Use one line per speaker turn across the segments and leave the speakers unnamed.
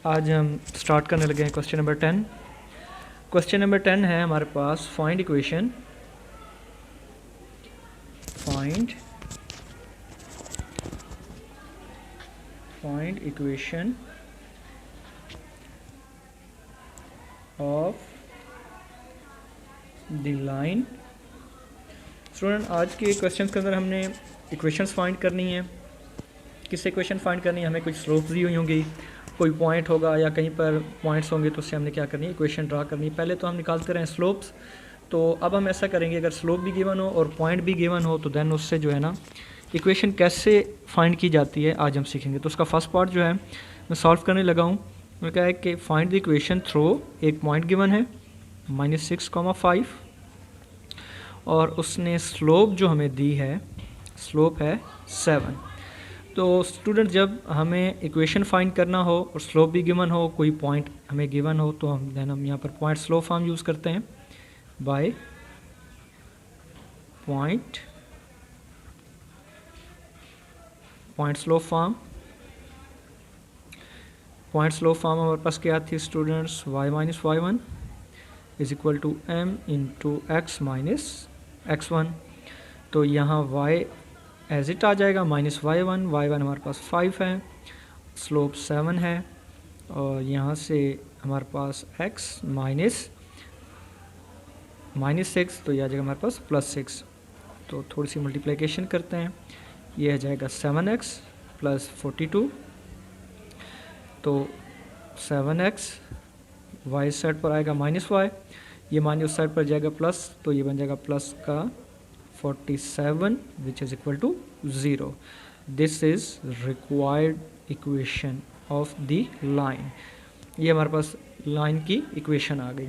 आज हम स्टार्ट करने लगे हैं क्वेश्चन नंबर 10। क्वेश्चन नंबर 10 है हमारे पास find equation of the line. Student, आज के क्वेश्चन के अंदर हमने इक्वेशंस फाइंड करनी है। किससे इक्वेशन फाइंड करनी है? हमें कुछ स्लोप्स दी हुई होंगी, कोई पॉइंट होगा या कहीं पर पॉइंट्स होंगे, तो उससे हमने क्या करनी है, इक्वेशन ड्रा करनी है। पहले तो हम निकालते रहे स्लोप्स, तो अब हम ऐसा करेंगे, अगर स्लोप भी गिवन हो और पॉइंट भी गिवन हो तो देन उससे जो है ना इक्वेशन कैसे फाइंड की जाती है आज हम सीखेंगे। तो उसका फर्स्ट पार्ट जो है मैं सॉल्व करने लगा हूँ। मैंने कहा है कि फाइंड द इक्वेशन थ्रू एक पॉइंट गिवन है -6,5 और उसने स्लोप जो हमें दी है, स्लोप है 7। तो स्टूडेंट, जब हमें इक्वेशन फाइंड करना हो और स्लोप भी गिवन हो, कोई पॉइंट हमें गिवन हो, तो हम यहाँ पर पॉइंट स्लोप फॉर्म यूज़ करते हैं by point slope form. Point slope form हमारे पास क्या थी students? y-y1 is equal to m into x minus x1। तो यहाँ y एज इट आ जाएगा -y1, y1 हमारे पास 5 है, स्लोप 7 है, और यहाँ से हमारे पास x -6, तो यह आ जाएगा हमारे पास +6। तो थोड़ी सी मल्टीप्लिकेशन करते हैं, ये आ जाएगा 7x + 42। तो 7x y साइड पर आएगा -y, ये माइनस साइड पर जाएगा प्लस, तो ये बन जाएगा प्लस का 47 which is equal to 0। This is required equation of the line. ये हमारे पास लाइन की इक्वेशन आ गई।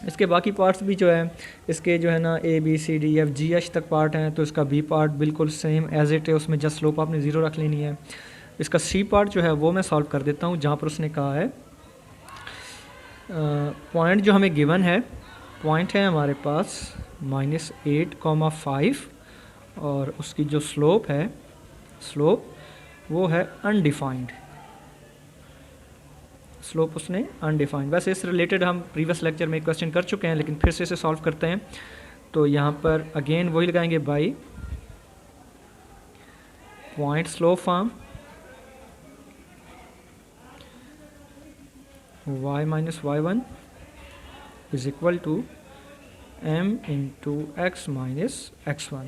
इसके बाकी पार्ट्स भी जो है, इसके जो है ना ABCDEFGH तक पार्ट हैं, तो इसका B पार्ट बिल्कुल सेम एज इट है, उसमें जस्ट स्लोप आपने 0 रख लेनी है। इसका C पार्ट जो है वो मैं सॉल्व कर देता हूँ, जहाँ पर उसने कहा है पॉइंट जो हमें गिवन है, पॉइंट है हमारे पास -8,5 और उसकी जो स्लोप है, स्लोप वो है अनडिफाइंड। स्लोप उसने अनडिफाइंड। वैसे इस रिलेटेड हम प्रीवियस लेक्चर में एक क्वेश्चन कर चुके हैं, लेकिन फिर से इसे सॉल्व करते हैं। तो यहाँ पर अगेन वही लगाएंगे by point slope form y-y1 is equal to m into x minus x1।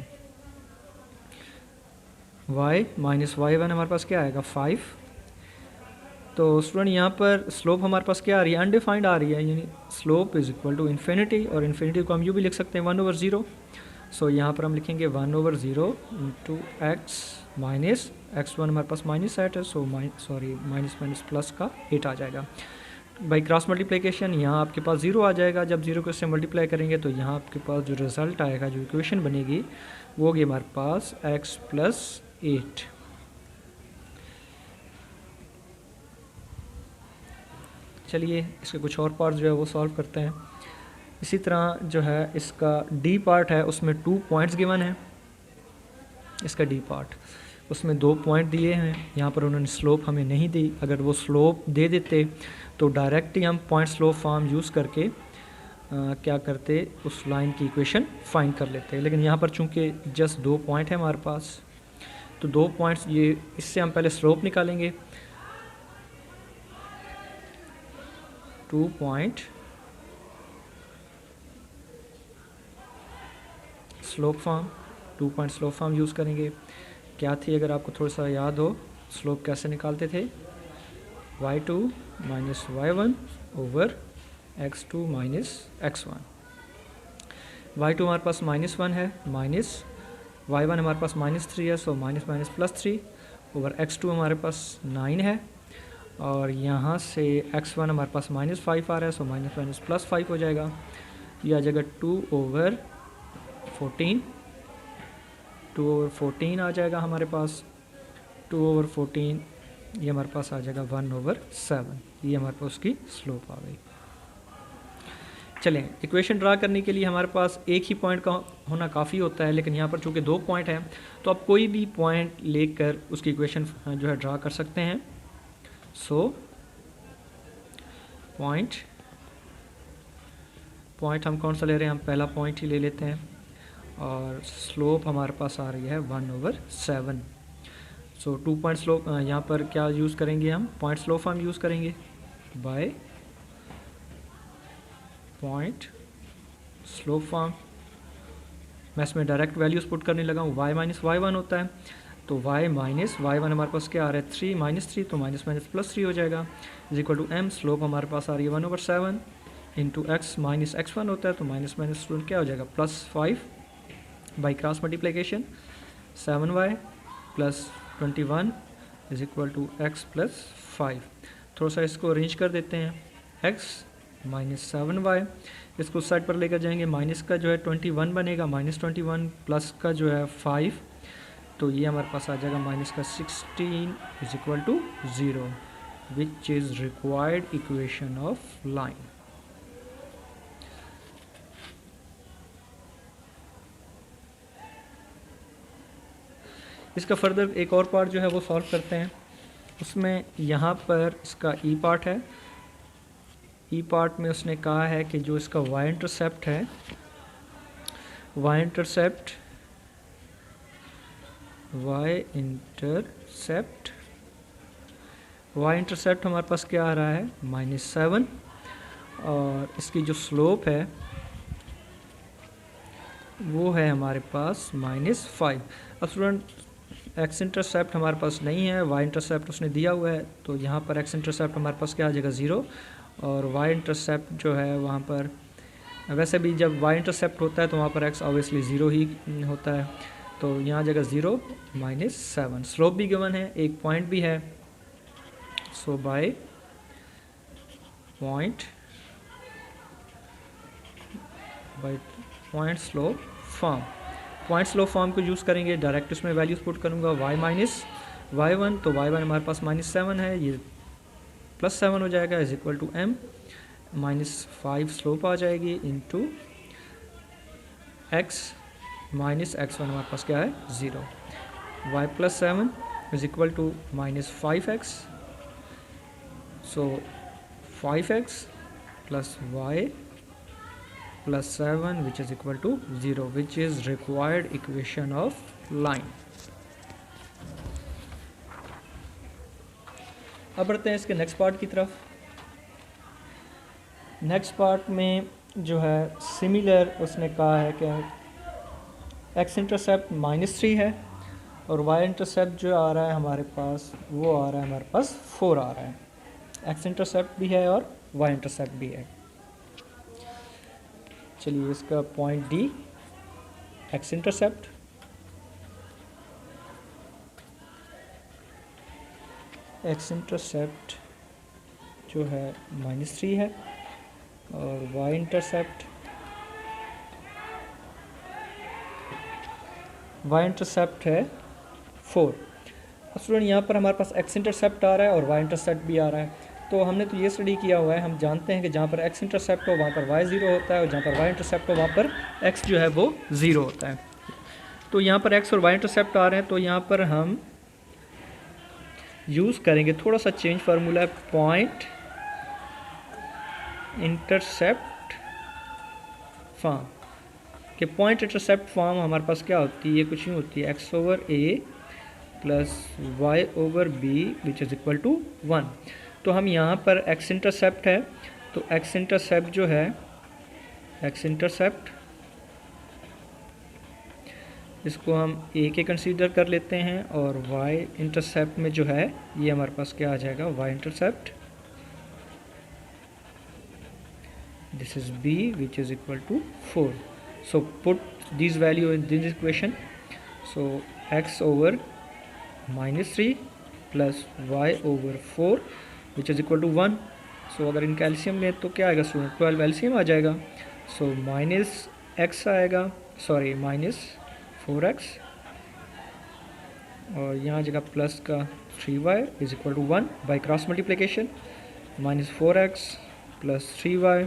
y -y1 हमारे पास क्या आएगा 5। तो स्टूडेंट, यहाँ पर स्लोप हमारे पास क्या आ रही है? अनडिफाइंड आ रही है, यानी slope is equal to infinity, और इन्फिनिटी को हम यूँ भी लिख सकते हैं 1/0। सो यहाँ पर हम लिखेंगे 1/0 इंटू x माइनस x1, हमारे पास -8 है, सो माइनस प्लस का 8 आ जाएगा। बाई क्रॉस मल्टीप्लिकेशन यहाँ आपके पास 0 आ जाएगा। जब 0 को इससे मल्टीप्लाई करेंगे तो यहाँ आपके पास जो रिज़ल्ट आएगा, जो इक्वेशन बनेगी, वो होगी हमारे पास x + 8। चलिए इसके कुछ और पार्ट जो है वो सॉल्व करते हैं। इसी तरह जो है इसका डी पार्ट है, उसमें 2 पॉइंट्स गिवन है। इसका डी पार्ट, उसमें 2 पॉइंट दिए हैं, यहाँ पर उन्होंने स्लोप हमें नहीं दी। अगर वो स्लोप दे देते तो डायरेक्ट ही हम पॉइंट स्लोप फॉर्म यूज़ करके क्या करते, उस लाइन की इक्वेशन फाइंड कर लेते। लेकिन यहाँ पर चूँकि जस्ट 2 पॉइंट है हमारे पास, तो 2 पॉइंट्स, ये इससे हम पहले स्लोप निकालेंगे। 2 point slope form, 2 point slope form use करेंगे। क्या थी, अगर आपको थोड़ा सा याद हो, स्लोप कैसे निकालते थे? y2 minus y1 over x2 minus x1। y2 हमारे पास -1 है, माइनस y1 हमारे पास -3 है, सो माइनस +3 ओवर x2 हमारे पास 9 है, और यहाँ से x1 हमारे पास -5 आ रहा है, सो माइनस +5 हो जाएगा। ये आ जाएगा 2/14, 2/14 आ जाएगा हमारे पास। 2/14 ये हमारे पास आ जाएगा 1/7। ये हमारे पास उसकी स्लोप आ गई। चलें, इक्वेशन ड्रा करने के लिए हमारे पास एक ही पॉइंट का होना काफ़ी होता है, लेकिन यहाँ पर चूँकि 2 पॉइंट हैं, तो आप कोई भी पॉइंट लेकर उसकी इक्वेशन जो है ड्रा कर सकते हैं। सो पॉइंट हम कौन सा ले रहे हैं, हम पहला पॉइंट ही ले लेते हैं, और स्लोप हमारे पास आ रही है 1/7। सो 2 पॉइंट स्लोप, यहाँ पर क्या यूज़ करेंगे, हम पॉइंट स्लोप फॉर्म यूज़ करेंगे बाय पॉइंट स्लोप फॉर्म। मैं इसमें डायरेक्ट वैल्यूज़ पुट करने लगा हूँ, y माइनस y1 होता है, तो y माइनस y1 हमारे पास क्या आ रहा है, 3 माइनस 3, तो माइनस माइनस प्लस 3 हो जाएगा, is equal to m। Slope हमारे पास आ रही है 1/7 इंटू x माइनस x1 होता है, तो माइनस माइनस स्टूडेंट क्या हो जाएगा, +5 by cross multiplication 7y plus 21 is equal to x plus 5। थोड़ा सा इसको अरेंज कर देते हैं, x माइनस 7y, इसको साइड पर लेकर जाएंगे, माइनस का जो है 21 बनेगा, -21 प्लस का जो है 5, तो ये हमारे पास आ जाएगा माइनस का 16 is equal to 0, which is required equation of line. इसका फर्दर एक और पार्ट जो है वो सॉल्व करते हैं। उसमें यहाँ पर इसका ई पार्ट है, ई पार्ट में उसने कहा है कि जो इसका y इंटरसेप्ट है, y इंटरसेप्ट हमारे पास क्या आ रहा है, -7, और इसकी जो स्लोप है वो है हमारे पास -5। अब स्टूडेंट x इंटरसेप्ट हमारे पास नहीं है, y इंटरसेप्ट उसने दिया हुआ है, तो यहाँ पर x इंटरसेप्ट हमारे पास क्या आ जाएगा, 0, और y इंटरसेप्ट जो है वहाँ पर, वैसे भी जब y इंटरसेप्ट होता है तो वहाँ पर x ऑब्वियसली 0 ही होता है, तो यहाँ जगह 0 -7। स्लोप भी गिवन है, एक पॉइंट भी है, so by point slope form, point slope form को यूज़ करेंगे, डायरेक्ट उसमें वैल्यूज पुट करूँगा, y माइनस y1, तो y1 हमारे पास -7 है, ये +7 हो जाएगा, is equal to m, -5 slope आ जाएगी इंटू x माइनस x1 हमारे पास क्या है, 0, y plus 7 is equal to -5x, so 5x plus y plus 7 which is equal to 0, which is required equation of line. अब बढ़ते हैं इसके नेक्स्ट पार्ट की तरफ। नेक्स्ट पार्ट में जो है सिमिलर उसने कहा है कि x इंटरसेप्ट -3 है, और y इंटरसेप्ट जो आ रहा है हमारे पास वो आ रहा है हमारे पास 4 आ रहा है, x इंटरसेप्ट भी है और y इंटरसेप्ट भी है। चलिए इसका point D, x intercept, x intercept जो है -3 है, और y इंटरसेप्ट है 4। अब स्टूडेंट यहाँ पर हमारे पास x इंटरसेप्ट आ रहा है और y इंटरसेप्ट भी आ रहा है, तो हमने तो ये स्टडी किया हुआ है, हम जानते हैं कि जहाँ पर x इंटरसेप्ट हो वहाँ पर y 0 होता है, और जहाँ पर y इंटरसेप्ट हो वहाँ पर x जो है वो 0 होता है। तो यहाँ पर x और y इंटरसेप्ट आ रहे हैं, तो यहाँ पर हम यूज़ करेंगे थोड़ा सा चेंज फार्मूला है, पॉइंट इंटरसेप्ट फॉर्म, कि पॉइंट इंटरसेप्ट फॉर्म हमारे पास क्या होती है, ये कुछ नहीं होती है, x/a plus y/b which is equal to 1। तो हम यहाँ पर x इंटरसेप्ट है, तो x इंटरसेप्ट जो है, x इंटरसेप्ट इसको हम a के कंसीडर कर लेते हैं, और y इंटरसेप्ट में जो है ये हमारे पास क्या आ जाएगा, y intercept, this is b which is equal to 4. So put this value in this equation, so x over -3 plus y over 4 which is equal to 1. So अगर इनका एलसीएम लें तो क्या आएगा स्टूडेंट, 12 एलसीएम आ जाएगा, सो -x आएगा, sorry -4x, और यहाँ जगह प्लस का 3y is equal to 1 by cross multiplication, -4x plus 3y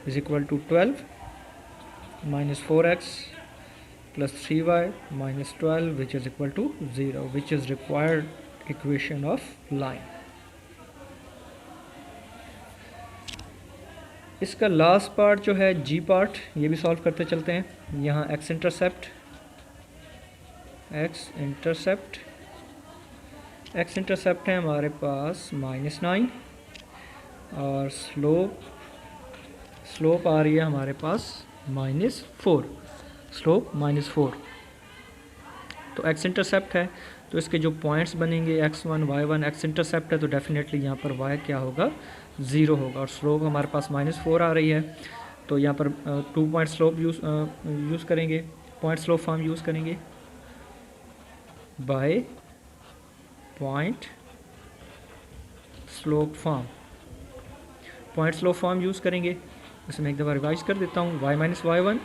is equal to 12, -4x plus 3y minus 12 which is equal to 0, which is required equation of line. इसका last part जो है जी part, ये भी solve करते चलते हैं। यहाँ x intercept है हमारे पास -9 और स्लोप आ रही है हमारे पास -4, स्लोप -4। तो एक्स इंटरसेप्ट है तो इसके जो पॉइंट्स बनेंगे x1 y1, एक्स इंटरसेप्ट है तो डेफिनेटली यहाँ पर y क्या होगा, 0 होगा। और स्लोप हमारे पास -4 आ रही है तो यहाँ पर 2 पॉइंट स्लोप यूज़ करेंगे, पॉइंट स्लोप फॉर्म यूज़ करेंगे by point slope form use करेंगे। इसमें एक दफ़ा रिवाइज कर देता हूँ, y minus y1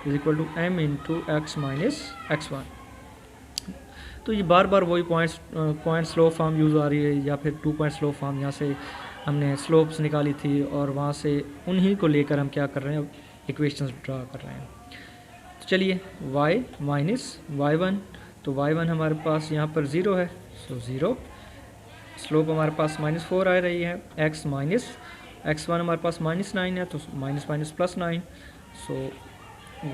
is equal to m into x minus x1। तो ये बार बार वही पॉइंट स्लोप फॉर्म यूज़ आ रही है, या फिर 2 पॉइंट स्लोप फॉर्म, यहाँ से हमने स्लोप्स निकाली थी और वहाँ से उन्हीं को लेकर हम क्या कर रहे हैं, इक्वेशंस ड्रा कर रहे हैं। तो चलिए y माइनस y1, तो y1 हमारे पास यहाँ पर 0 है, सो 0। स्लोप हमारे पास -4 आ रही है, x माइनस x1 हमारे पास -9 है तो minus +9, so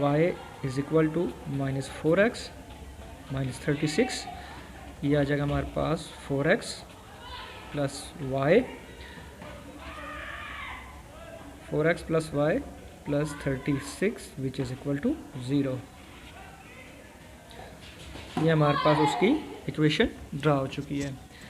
y is equal to -4x -36, ये आ जाएगा हमारे पास 4x plus y plus 36 which is equal to 0। ये हमारे पास उसकी इक्वेशन ड्रा हो चुकी है।